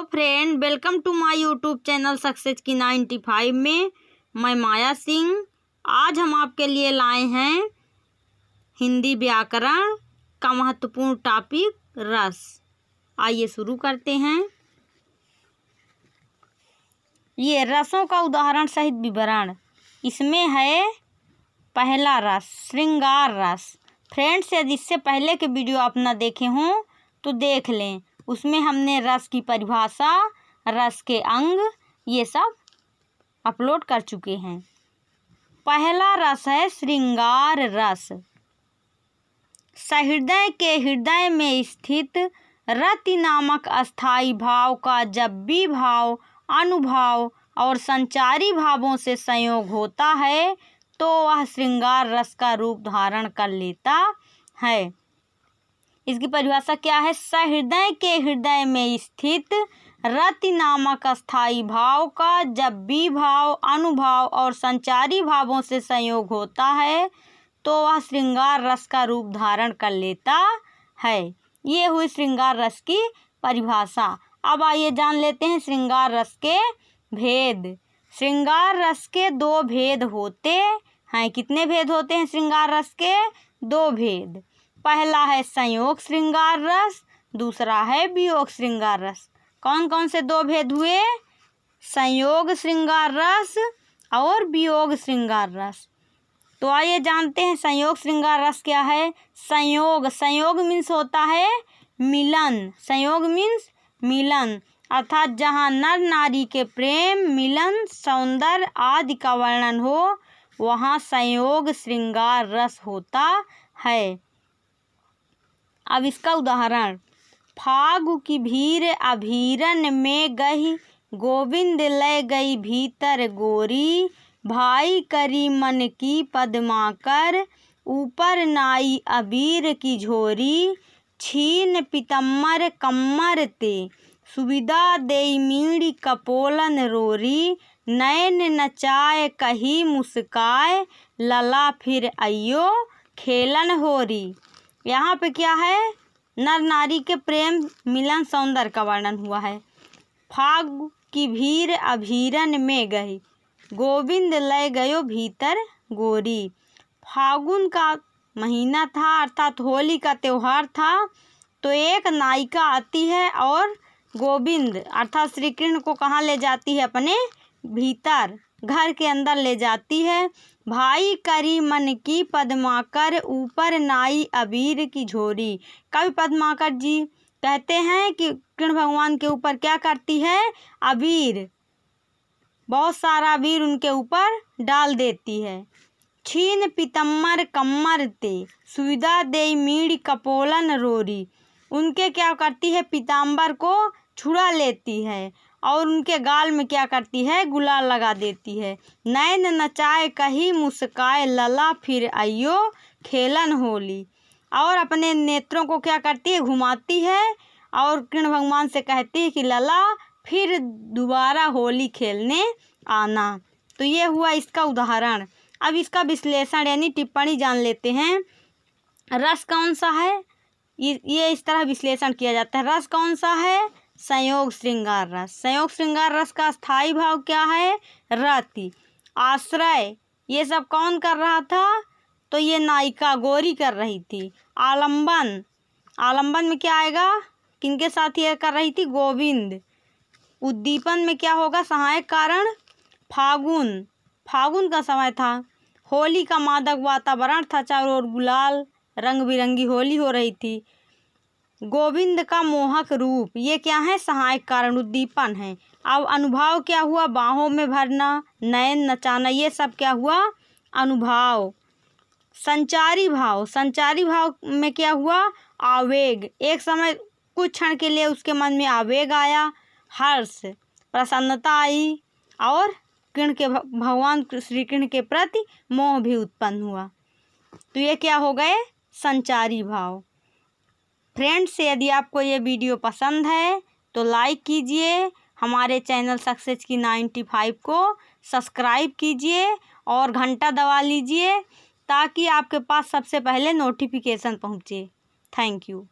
Hello friend, welcome to my YouTube channel success की 95 में मैं माया सिंह। आज हम आपके लिए लाए हैं हिंदी व्याकरण का महत्वपूर्ण टॉपिक रस। आइए शुरू करते हैं। ये रसों का उदाहरण सहित विवरण इसमें है। पहला रस श्रृंगार रस। फ्रेंड्स, यदि इससे पहले के वीडियो आप ना देखे हों तो देख लें। उसमें हमने रस की परिभाषा, रस के अंग, ये सब अपलोड कर चुके हैं। पहला रस है श्रृंगार रस। सहृदय के हृदय में स्थित रति नामक अस्थाई भाव का जब भी भाव, अनुभाव और संचारी भावों से संयोग होता है तो वह श्रृंगार रस का रूप धारण कर लेता है। इसकी परिभाषा क्या है? सहृदय के हृदय में स्थित रति नामक अस्थाई भाव का जब भी भाव, अनुभाव और संचारी भावों से संयोग होता है तो वह श्रृंगार रस का रूप धारण कर लेता है। ये हुई श्रृंगार रस की परिभाषा। अब आइए जान लेते हैं श्रृंगार रस के भेद। श्रृंगार रस के दो भेद होते हैं। कितने भेद होते हैं श्रृंगार रस के? दो भेद। पहला है संयोग श्रृंगार रस, दूसरा है वियोग श्रृंगार रस। कौन कौन से दो भेद हुए? संयोग श्रृंगार रस और वियोग श्रृंगार रस। तो आइए जानते हैं संयोग श्रृंगार रस क्या है। संयोग मीन्स होता है मिलन। संयोग मीन्स मिलन, अर्थात जहाँ नर नारी के प्रेम, मिलन, सौंदर्य आदि का वर्णन हो वहाँ संयोग श्रृंगार रस होता है। अब इसका उदाहरण, फागु की भीर अभीरन में गई, गोविंद ले गई भीतर गोरी, भाई करी मन की पद्माकर, ऊपर नाई अबीर की झोरी, छीन पितम्बर कम्मर ते, सुविधा देई मीड़ी कपोलन रोरी, नैन नचाए कही मुस्काए, लला फिर अयो खेलन होरी। यहाँ पे क्या है? नर नारी के प्रेम, मिलन, सौंदर्य का वर्णन हुआ है। फागु की भीर अभीरन में गई, गोविंद ले गयो भीतर गोरी। फागुन का महीना था, अर्थात होली का त्यौहार था। तो एक नायिका आती है और गोविंद अर्थात श्री कृष्ण को कहाँ ले जाती है? अपने भीतर, घर के अंदर ले जाती है। भाई करी मन की पद्माकर, ऊपर नाई अबीर की झोरी। कवि पद्माकर जी कहते हैं कि कृष्ण भगवान के ऊपर क्या करती है? अबीर, बहुत सारा अबीर उनके ऊपर डाल देती है। छीन पितम्बर कम्मर ते, सुविधा दे मीड़ कपोलन रोरी। उनके क्या करती है? पीताम्बर को छुड़ा लेती है और उनके गाल में क्या करती है? गुलाल लगा देती है। नैन नचाए कही मुस्काए, लला फिर अयो खेलन होली। और अपने नेत्रों को क्या करती है? घुमाती है और कृष्ण भगवान से कहती है कि लला फिर दोबारा होली खेलने आना। तो ये हुआ इसका उदाहरण। अब इसका विश्लेषण यानी टिप्पणी जान लेते हैं। रस कौन सा है? ये इस तरह विश्लेषण किया जाता है। रस कौन सा है? संयोग श्रृंगार रस। संयोग श्रृंगार रस का स्थायी भाव क्या है? रति। आश्रय ये सब कौन कर रहा था? तो ये नायिका गोरी कर रही थी। आलंबन, आलंबन में क्या आएगा? किनके साथ ये कर रही थी? गोविंद। उद्दीपन में क्या होगा? सहायक कारण फागुन, फागुन का समय था। होली का मादक वातावरण था, चारों ओर गुलाल, रंग बिरंगी होली हो रही थी। गोविंद का मोहक रूप, ये क्या है? सहायक कारण, उद्दीपन है। अब अनुभाव क्या हुआ? बाहों में भरना, नयन नचाना, ये सब क्या हुआ? अनुभाव। संचारी भाव, संचारी भाव में क्या हुआ? आवेग। एक समय कुछ क्षण के लिए उसके मन में आवेग आया, हर्ष, प्रसन्नता आई और कृष्ण के भगवान श्री कृष्ण के प्रति मोह भी उत्पन्न हुआ। तो ये क्या हो गए? संचारी भाव। फ्रेंड्स, यदि आपको ये वीडियो पसंद है तो लाइक कीजिए, हमारे चैनल सक्सेस की 95 को सब्सक्राइब कीजिए और घंटा दबा लीजिए ताकि आपके पास सबसे पहले नोटिफिकेशन पहुँचे। Thank you.